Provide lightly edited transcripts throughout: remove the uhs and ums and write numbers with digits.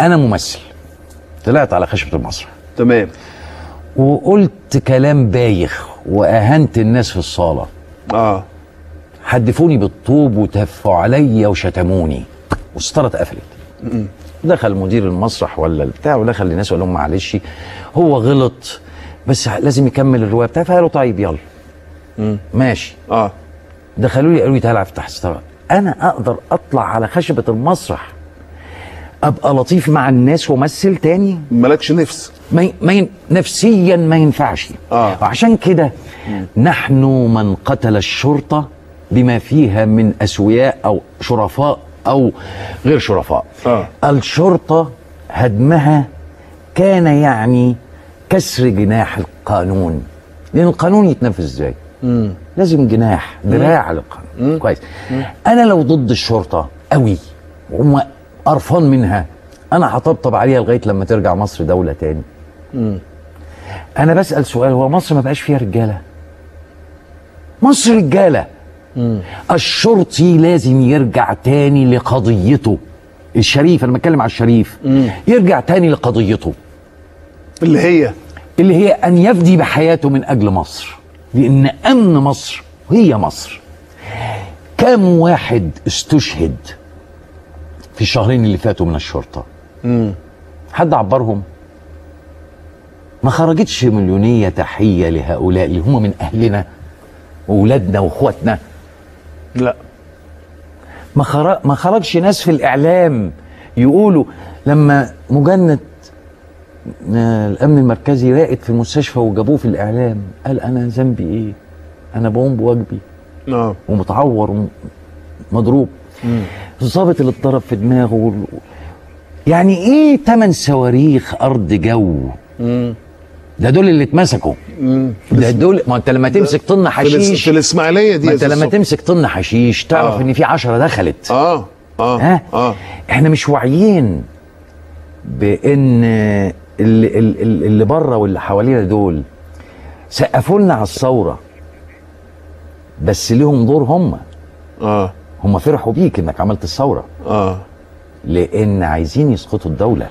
انا ممثل طلعت على خشبه المسرح، تمام، وقلت كلام بايخ واهنت الناس في الصاله، حدفوني بالطوب وتفوا عليا وشتموني والستاره اتقفلت. دخل مدير المسرح ولا البتاع ودخل الناس وقال لهم معلش هو غلط بس لازم يكمل الروايه بتاعته، فقالوا طيب يلا ماشي. دخلوا لي قالوا لي تعالى افتح الستاره. انا اقدر اطلع على خشبه المسرح ابقى لطيف مع الناس وامثل تاني؟ مالكش نفس، نفسيا ما ينفعش. وعشان كده نحن من قتل الشرطه بما فيها من اسوياء او شرفاء او غير شرفاء. الشرطه هدمها كان يعني كسر جناح القانون، لان القانون يتنفذ ازاي؟ لازم جناح دراع للقانون. كويس. انا لو ضد الشرطه قوي وهم قرفان منها، انا هطبطب عليها لغايه لما ترجع مصر دوله تاني. انا بسال سؤال، هو مصر ما بقاش فيها رجاله؟ مصر رجاله. الشرطي لازم يرجع تاني لقضيته. الشريف، انا بتكلم على الشريف، يرجع تاني لقضيته اللي هي ان يفدي بحياته من اجل مصر، لان امن مصر هي مصر. كم واحد استشهد في الشهرين اللي فاتوا من الشرطه؟ حد عبرهم؟ ما خرجتش مليونيه تحيه لهؤلاء اللي هم من اهلنا واولادنا واخواتنا؟ لا. ما خرجش ناس في الاعلام يقولوا لما مجند الامن المركزي راقد في المستشفى وجابوه في الاعلام قال انا ذنبي ايه؟ انا بقوم بواجبي ومتعور ومضروب. الضابط اللي اتضرب في دماغه، يعني ايه 8 صواريخ ارض جو؟ ده دول اللي اتمسكوا. ده دول، ما انت لما تمسك طن حشيش في الاسماعيليه دي، ما انت لما تمسك طن حشيش تعرف ان في 10 دخلت. احنا مش واعيين بان اللي بره واللي حوالينا دول سقفوا لنا على الثوره، بس ليهم دور هم. هم فرحوا بيك انك عملت الثوره، لان عايزين يسقطوا الدوله،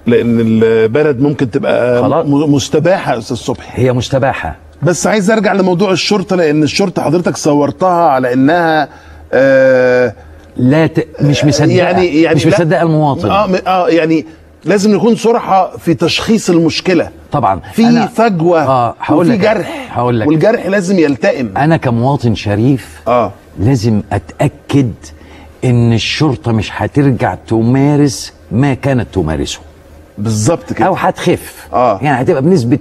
لان البلد ممكن تبقى مستباحه يا استاذ صبحي. هي مستباحه. بس عايز ارجع لموضوع الشرطه، لان الشرطه حضرتك صورتها على انها مش مصدقه، يعني مش مصدقه المواطن. يعني لازم نكون صراحه في تشخيص المشكله. طبعا في فجوه وفي جرح، والجرح لازم يلتئم. انا كمواطن شريف لازم اتاكد ان الشرطه مش هترجع تمارس ما كانت تمارسه. بالظبط كده. او هتخف. يعني هتبقى بنسبه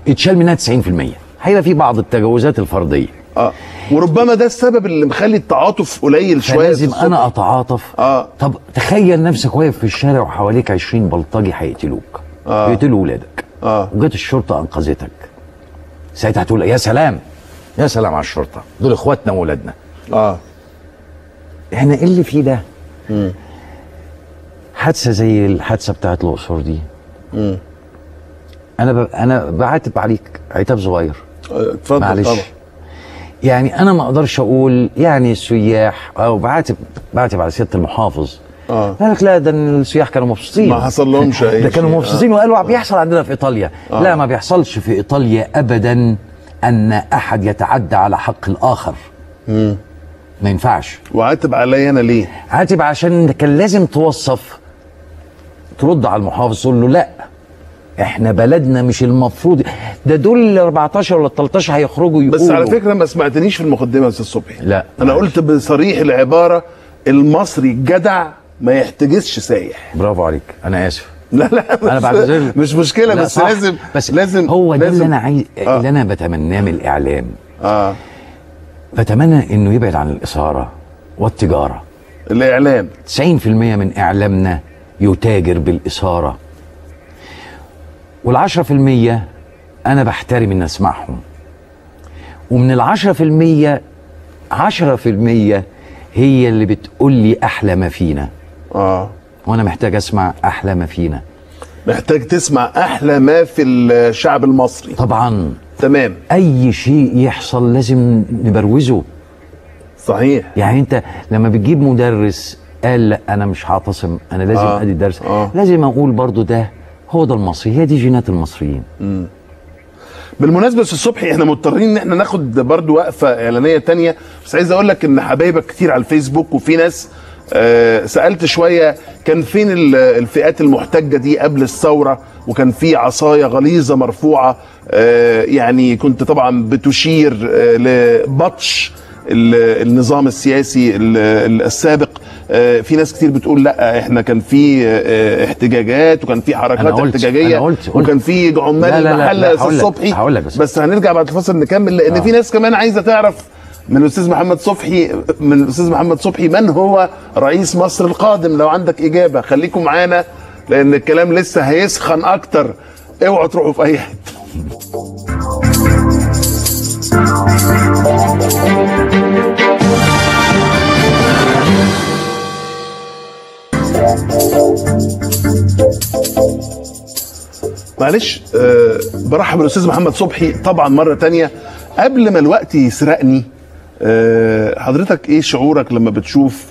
اتشال منها 90%. هيبقى في بعض التجاوزات الفرديه. وربما ده السبب اللي مخلي التعاطف قليل شويه. لازم انا اتعاطف. طب تخيل نفسك واقف في الشارع وحواليك 20 بلطجي هيقتلوك، يقتلوا ولادك، وجت الشرطه انقذتك. ساعتها هتقول يا سلام، يا سلام على الشرطه، دول اخواتنا واولادنا. احنا ايه اللي فيه ده؟ حادثه زي الحادثه بتاعت الاقصر دي، انا بعاتب عليك عتاب صغير. اتفضل. معلش طبعا. يعني انا ما اقدرش اقول يعني السياح، او بعاتب على سياده المحافظ. قال لك لا، ده السياح كانوا مبسوطين، ما حصل لهمش اي ده كانوا مبسوطين وقالوا بيحصل عندنا في ايطاليا. لا، ما بيحصلش في ايطاليا ابدا ان احد يتعدى على حق الاخر. ما ينفعش. وعاتب عليا انا ليه؟ عاتب عشان كان لازم توصف، ترد على المحافظ تقول له لا، احنا بلدنا مش المفروض ده دول ال 14 ولا 13 هيخرجوا يقولوا. بس على فكره ما سمعتنيش في المقدمه يا استاذ صبحي. لا، انا قلت بصريح العباره المصري الجدع ما يحتجزش سايح. برافو عليك، انا اسف. لا انا بعتذر، مش مشكله، بس لازم هو ده اللي انا عايز، اللي انا بتمناه من الاعلام. بتمنى انه يبعد عن الاثاره والتجاره. الاعلام 90% من اعلامنا يتاجر بالاثاره، وال10% انا بحترم ان اسمعهم، ومن ال10% 10% هي اللي بتقول لي احلى ما فينا. وانا محتاج اسمع احلى ما فينا. محتاج تسمع احلى ما في الشعب المصري. طبعا. تمام. اي شيء يحصل لازم نبروزه. صحيح. يعني انت لما بتجيب مدرس قال لا انا مش هعتصم، انا لازم ادي الدرس. لازم اقول برضو ده هو ده المصري، هي دي جينات المصريين. بالمناسبه استاذ صبحي، احنا مضطرين ان احنا ناخد برضو وقفه اعلانيه تانية، بس عايز اقول لك ان حبايبك كتير على الفيسبوك، وفي ناس سالت شويه كان فين الفئات المحتجه دي قبل الثوره، وكان في عصايه غليظه مرفوعه، يعني كنت طبعا بتشير لبطش النظام السياسي السابق. في ناس كتير بتقول لا احنا كان في احتجاجات وكان في حركات احتجاجيه وكان في عمال المحله يا استاذ صبحي. بس هنرجع بعد الفاصل نكمل، لان في ناس كمان عايزه تعرف من الاستاذ محمد صبحي من هو رئيس مصر القادم. لو عندك اجابه خليكم معانا، لان الكلام لسه هيسخن اكتر، اوعوا تروحوا في اي حته. معلش برحب بالاستاذ محمد صبحي طبعا مره تانية. قبل ما الوقت يسرقني، حضرتك ايه شعورك لما بتشوف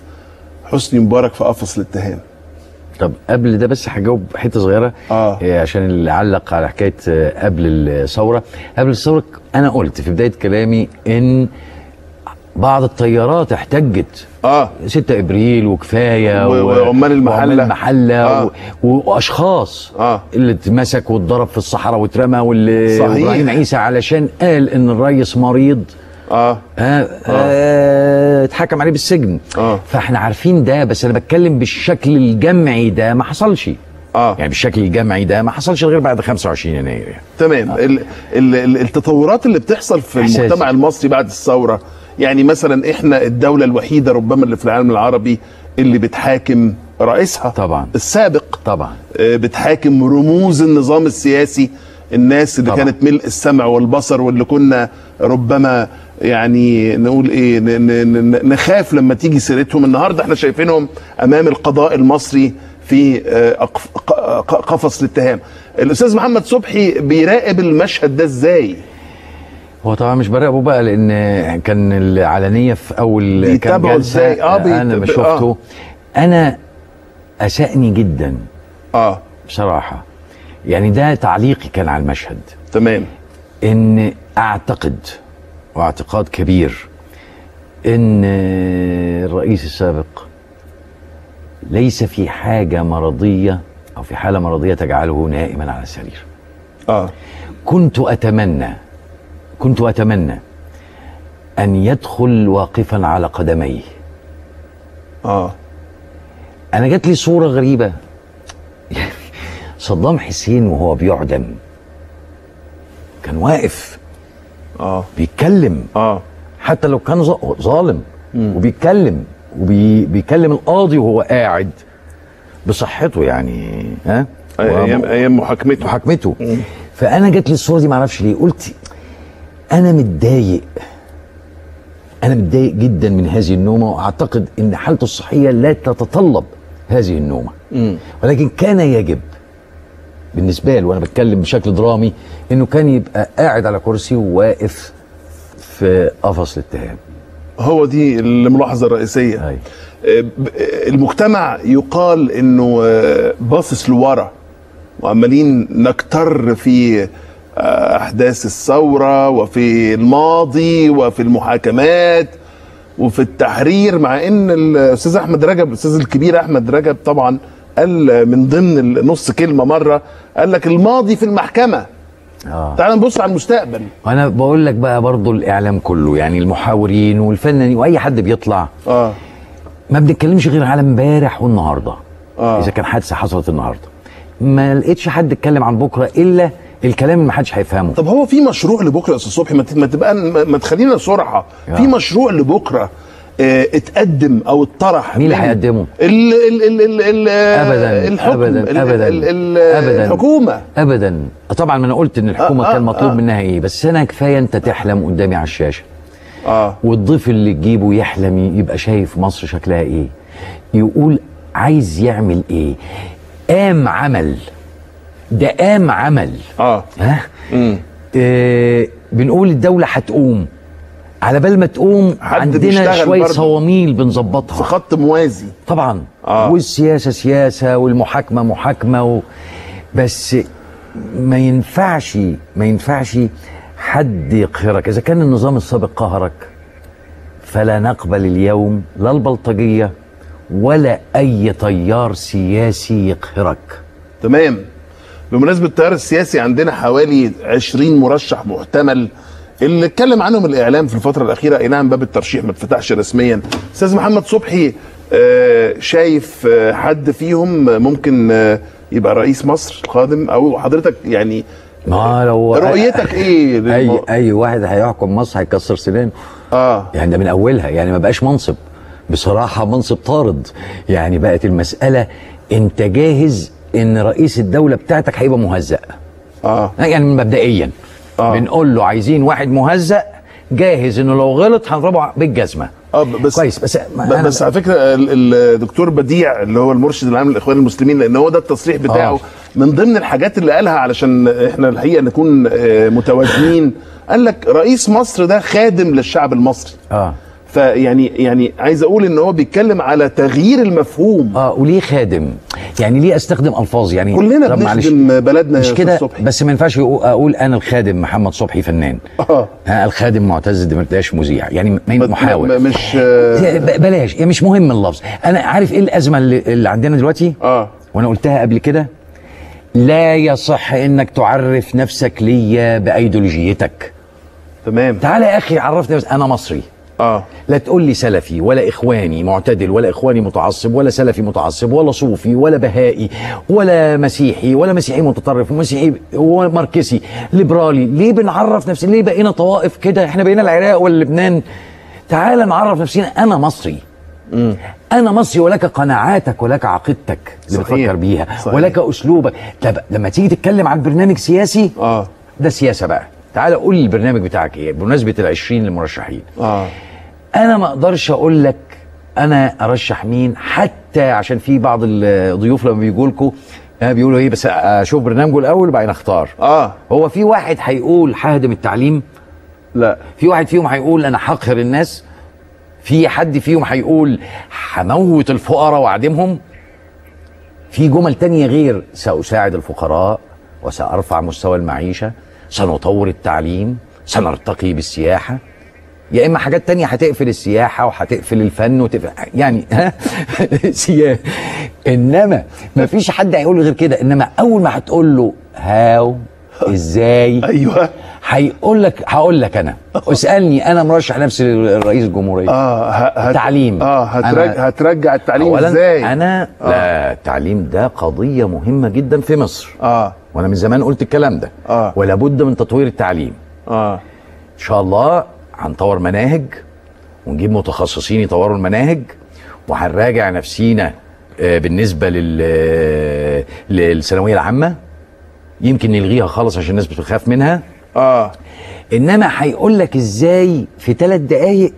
حسني مبارك في قفص الاتهام؟ طب قبل ده بس هجاوب حته صغيره عشان اللي علق على حكايه قبل الثوره. قبل الثوره انا قلت في بدايه كلامي ان بعض الطيارات احتجت 6 ابريل وكفايه وعمال المحله واشخاص اللي اتمسك واتضرب في الصحراء واترمى، واللي ابراهيم عيسى علشان قال ان الريس مريض اتحكم عليه بالسجن. فاحنا عارفين ده، بس انا بتكلم بالشكل الجمعي ده ما حصلش. يعني بالشكل الجمعي ده ما حصلش غير بعد 25 يناير يعني. تمام. التطورات اللي بتحصل في المجتمع المصري بعد الثوره، يعني مثلا احنا الدوله الوحيده ربما اللي في العالم العربي اللي بتحاكم رئيسها طبعا السابق، طبعا بتحاكم رموز النظام السياسي، الناس اللي طبعا كانت ملء السمع والبصر، واللي كنا ربما يعني نقول ايه نخاف لما تيجي سيرتهم. النهارده احنا شايفينهم امام القضاء المصري في قفص الاتهام. الاستاذ محمد صبحي بيراقب المشهد ده ازاي؟ هو طبعا مش براقبه بقى، لان كان العلنيه في اول كام جلسه انا ما شفته. انا اسأني جدا بصراحه، يعني ده تعليقي كان على المشهد. تمام. ان اعتقد واعتقاد كبير ان الرئيس السابق ليس في حاجه مرضيه او في حاله مرضيه تجعله نائما على السرير. كنت أتمنى أن يدخل واقفا على قدميه. أنا جات لي صورة غريبة، صدام حسين وهو بيعدم كان واقف بيتكلم، حتى لو كان ظالم وبيتكلم وبيكلم القاضي وهو قاعد بصحته، يعني ايام محاكمته. فأنا جات لي الصورة دي معرفش ليه، قلت أنا متضايق جدا من هذه النومة، وأعتقد أن حالته الصحية لا تتطلب هذه النومة. ولكن كان يجب بالنسبة له، وأنا بتكلم بشكل درامي، أنه كان يبقى قاعد على كرسي وواقف في قفص الاتهام. هو دي الملاحظة الرئيسية. المجتمع يقال أنه باصص لورا، وعمالين نكتر في أحداث الثورة وفي الماضي وفي المحاكمات وفي التحرير، مع ان الاستاذ احمد رجب، الاستاذ الكبير احمد رجب طبعا قال من ضمن نص كلمة مرة، قال لك الماضي في المحكمة. تعال نبص على المستقبل. وانا بقول لك بقى برضو الاعلام كله، يعني المحاورين والفنانين واي حد بيطلع ما بنتكلمش غير على امبارح والنهارده. اذا كان حادثة حصلت النهارده ما لقيتش حد اتكلم عن بكره الا الكلام اللي ما حدش هيفهمه. طب هو في مشروع لبكره يا استاذ صبحي؟ ما تخلينا صراحه، في مشروع لبكره اتقدم او اتطرح؟ مين اللي هيقدمه؟ ابدا الحكم ابدا الحكومه ابدا. طبعا ما انا قلت ان الحكومه كان مطلوب منها ايه، بس انا كفايه انت تحلم قدامي على الشاشه والضيف اللي تجيبه يحلم يبقى شايف مصر شكلها ايه، يقول عايز يعمل ايه. قام عمل عمل بنقول الدولة هتقوم، على بال ما تقوم حد عندنا بيشتغل شويه برضه. صواميل في بنظبطها خط موازي. طبعا. والسياسه سياسه والمحاكمه محاكمه بس ما ينفعش حد يقهرك. اذا كان النظام السابق قهرك فلا نقبل اليوم لا البلطجيه ولا اي تيار سياسي يقهرك. تمام. بمناسبه التيار السياسي، عندنا حوالي 20 مرشح محتمل اللي اتكلم عنهم الاعلام في الفتره الاخيره. اي نعم، باب الترشيح ما اتفتحش رسميا. استاذ محمد صبحي، شايف حد فيهم ممكن يبقى رئيس مصر القادم؟ او حضرتك يعني ما لو رؤيتك ايه؟ اي واحد هيحكم مصر هيكسر سنانه. يعني ده من اولها، يعني ما بقاش منصب بصراحه، منصب طارد. يعني بقت المساله انت جاهز ان رئيس الدوله بتاعتك هيبقى مهزأ. يعني مبدئيا بنقول له عايزين واحد مهزأ جاهز انه لو غلط هنضربه بالجزمه. بس كويس. بس على فكره الدكتور بديع اللي هو المرشد العام للاخوان المسلمين، لان هو ده التصريح بتاعه من ضمن الحاجات اللي قالها علشان احنا الحقيقه نكون متوازنين، قال لك رئيس مصر ده خادم للشعب المصري. فيعني عايز اقول ان هو بيتكلم على تغيير المفهوم. وليه خادم؟ يعني ليه استخدم الفاظ؟ يعني كلنا بنخدم بلدنا مش كده، بس ما ينفعش اقول انا الخادم محمد صبحي فنان. الخادم معتز الدمرداش مذيع، يعني محاور. مش بلاش، يعني مش مهم اللفظ. انا عارف ايه الازمه اللي عندنا دلوقتي. وانا قلتها قبل كده، لا يصح انك تعرف نفسك ليا بايديولوجيتك. تمام. تعالى يا اخي عرفني انا مصري. لا تقول لي سلفي ولا اخواني معتدل ولا اخواني متعصب ولا سلفي متعصب ولا صوفي ولا بهائي ولا مسيحي ولا مسيحي متطرف ومسيحي وماركسي ليبرالي. ليه بنعرف نفسنا؟ ليه بقينا طوائف كده؟ احنا بقينا العراق ولا لبنان؟ تعال نعرف نفسنا انا مصري. انا مصري، ولك قناعاتك ولك عقيدتك اللي بتفكر بيها. صحيح. ولك اسلوبك. طب لما تيجي تتكلم عن برنامج سياسي ده سياسه بقى. تعال قول لي البرنامج بتاعك ايه بمناسبه ال20 المرشحين. انا ما اقدرش اقول لك انا ارشح مين، حتى عشان في بعض الضيوف لما بيجوا لكم بيقولوا ايه، بس اشوف برنامجه الاول وبعدين اختار. هو في واحد هيقول ههدم التعليم؟ لا. في واحد فيهم هيقول انا هقهر الناس؟ في حد فيهم هيقول هموت الفقراء واعدمهم؟ في جمل تانية غير سأساعد الفقراء وسأرفع مستوى المعيشة، سنطور التعليم، سنرتقي بالسياحة. يا اما حاجات تانية هتقفل السياحة وهتقفل الفن وتقفل يعني سياحة. انما ما فيش حد هيقول غير كده. انما اول ما هتقول له هاو ازاي، ايوه، هقول لك انا اسالني انا مرشح نفسي لرئيس الجمهوريه. التعليم هترجع التعليم ازاي؟ انا لا، التعليم ده قضيه مهمه جدا في مصر. وانا من زمان قلت الكلام ده. ولا بد من تطوير التعليم. ان شاء الله هنطور مناهج ونجيب متخصصين يطوروا المناهج، وهنراجع نفسينا بالنسبه للثانويه العامه. يمكن نلغيها خالص عشان الناس بتخاف منها. انما هيقول لك ازاي في 3 دقايق.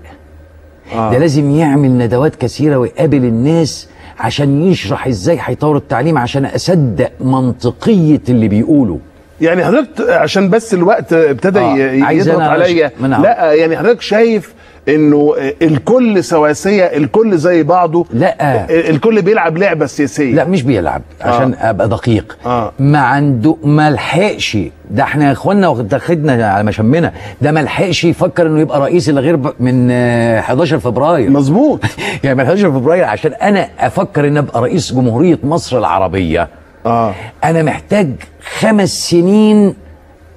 ده لازم يعمل ندوات كثيره ويقابل الناس عشان يشرح ازاي هيطور التعليم، عشان اصدق منطقيه اللي بيقوله. يعني حضرتك عشان بس الوقت ابتدى يضغط عليا، لا يعني حضرتك شايف انه الكل سواسيه، الكل زي بعضه؟ لا، الكل بيلعب لعبه سياسيه. لا مش بيلعب، عشان ابقى دقيق. ما لحقش. ده احنا يا اخوانا واخدنا على مشمنا. ده ما لحقش يفكر انه يبقى رئيس الا غير من 11 فبراير. مظبوط. يعني من 11 فبراير عشان انا افكر ان ابقى رئيس جمهوريه مصر العربيه. انا محتاج 5 سنين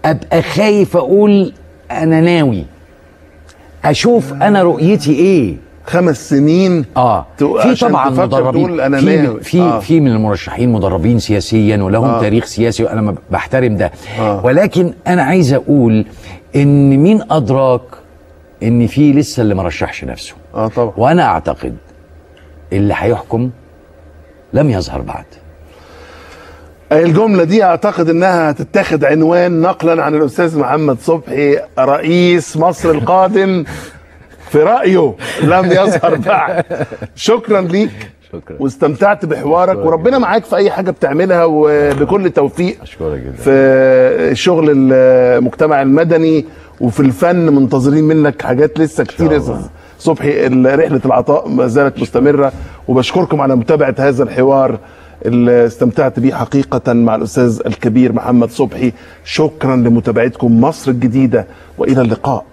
ابقى خايف اقول انا ناوي، اشوف انا رؤيتي ايه. 5 سنين. في طبعا مدربين، في من المرشحين مدربين سياسيا ولهم تاريخ سياسي، وانا بحترم ده. ولكن انا عايز اقول ان مين ادراك ان في لسه اللي ما رشحش نفسه. طبعا. وانا اعتقد اللي هيحكم لم يظهر بعد. الجملة دي اعتقد انها هتتاخد عنوان نقلا عن الاستاذ محمد صبحي رئيس مصر القادم. في رأيه لم يظهر بعد. شكرا ليك. شكرا. واستمتعت بحوارك، أشكرك وربنا معاك في اي حاجه بتعملها، وبكل توفيق اشكرك جدا في شغل المجتمع المدني وفي الفن. منتظرين منك حاجات لسه كتير. صبحي، رحله العطاء ما زالت مستمره، وبشكركم على متابعه هذا الحوار اللي استمتعت بيه حقيقه مع الاستاذ الكبير محمد صبحي. شكرا لمتابعتكم. مصر الجديده، والى اللقاء.